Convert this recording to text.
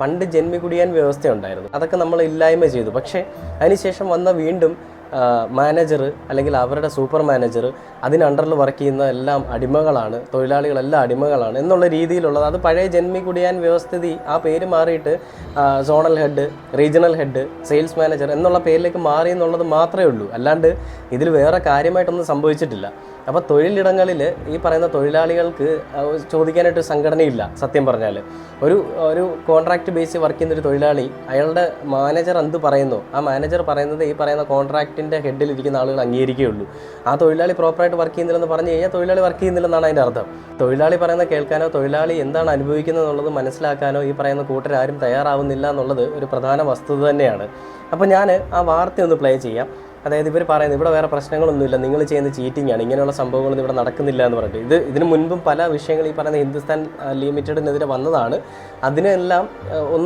പണ്ട് ജന്മികുടിയാൻ വ്യവസ്ഥ ഉണ്ടായിരുന്നു, അതൊക്കെ നമ്മൾ ഇല്ലായ്മ ചെയ്തു. പക്ഷേ അതിനുശേഷം വന്ന വീണ്ടും മാനേജർ അല്ലെങ്കിൽ അവരുടെ സൂപ്പർ മാനേജർ അതിന് അണ്ടറിൽ വർക്ക് ചെയ്യുന്ന എല്ലാം അടിമകളാണ്, തൊഴിലാളികളെല്ലാം അടിമകളാണ് എന്നുള്ള രീതിയിലുള്ളത്. അത് പഴയ ജന്മികുടിയാൻ വ്യവസ്ഥിതി ആ പേര് മാറിയിട്ട് zonal head, regional head, sales manager എന്നുള്ള പേരിലേക്ക് മാറി എന്നുള്ളത് മാത്രമേ ഉള്ളൂ. അല്ലാണ്ട് ഇതിൽ വേറെ കാര്യമായിട്ടൊന്നും സംഭവിച്ചിട്ടില്ല. അപ്പോൾ തൊഴിലിടങ്ങളിൽ ഈ പറയുന്ന തൊഴിലാളികൾക്ക് ചോദിക്കാനായിട്ട് സംഘടനയില്ല. സത്യം പറഞ്ഞാൽ ഒരു കോൺട്രാക്റ്റ് ബേസിൽ വർക്ക് ചെയ്യുന്നൊരു തൊഴിലാളി അയാളുടെ മാനേജർ എന്ത് പറയുന്നു, ആ മാനേജർ പറയുന്നത് ഈ പറയുന്ന കോൺട്രാക്റ്റിൻ്റെ ഹെഡിലിരിക്കുന്ന ആളുകൾ അംഗീകരിക്കുകയുള്ളൂ. ആ തൊഴിലാളി പ്രോപ്പറായിട്ട് വർക്ക് ചെയ്യുന്നില്ലെന്ന് പറഞ്ഞു കഴിഞ്ഞാൽ തൊഴിലാളി വർക്ക് ചെയ്യുന്നില്ലെന്നാണ് അതിൻ്റെ അർത്ഥം. തൊഴിലാളി പറയുന്നത് കേൾക്കാനോ തൊഴിലാളി എന്താണ് അനുഭവിക്കുന്നത് എന്നുള്ളത് മനസ്സിലാക്കാനോ ഈ പറയുന്ന കൂട്ടരാരും തയ്യാറാവുന്നില്ല എന്നുള്ളത് ഒരു പ്രധാന വസ്തുത തന്നെയാണ്. അപ്പോൾ ഞാൻ ആ വാർത്ത ഒന്ന് പ്ലേ ചെയ്യാം. അതായത് ഇവർ പറയുന്നത് ഇവിടെ വേറെ പ്രശ്നങ്ങളൊന്നുമില്ല, നിങ്ങൾ ചെയ്യുന്ന ചീറ്റിംഗ് ആണ്, ഇങ്ങനെയുള്ള സംഭവങ്ങളൊന്നും ഇവിടെ നടക്കുന്നില്ല എന്ന് പറഞ്ഞിട്ട് ഇതിന് മുൻപും പല വിഷയങ്ങൾ ഈ പറയുന്ന ഹിന്ദുസ്ഥാൻ ലിമിറ്റഡിനെതിരെ വന്നതാണ്. അതിനെല്ലാം ഒന്ന്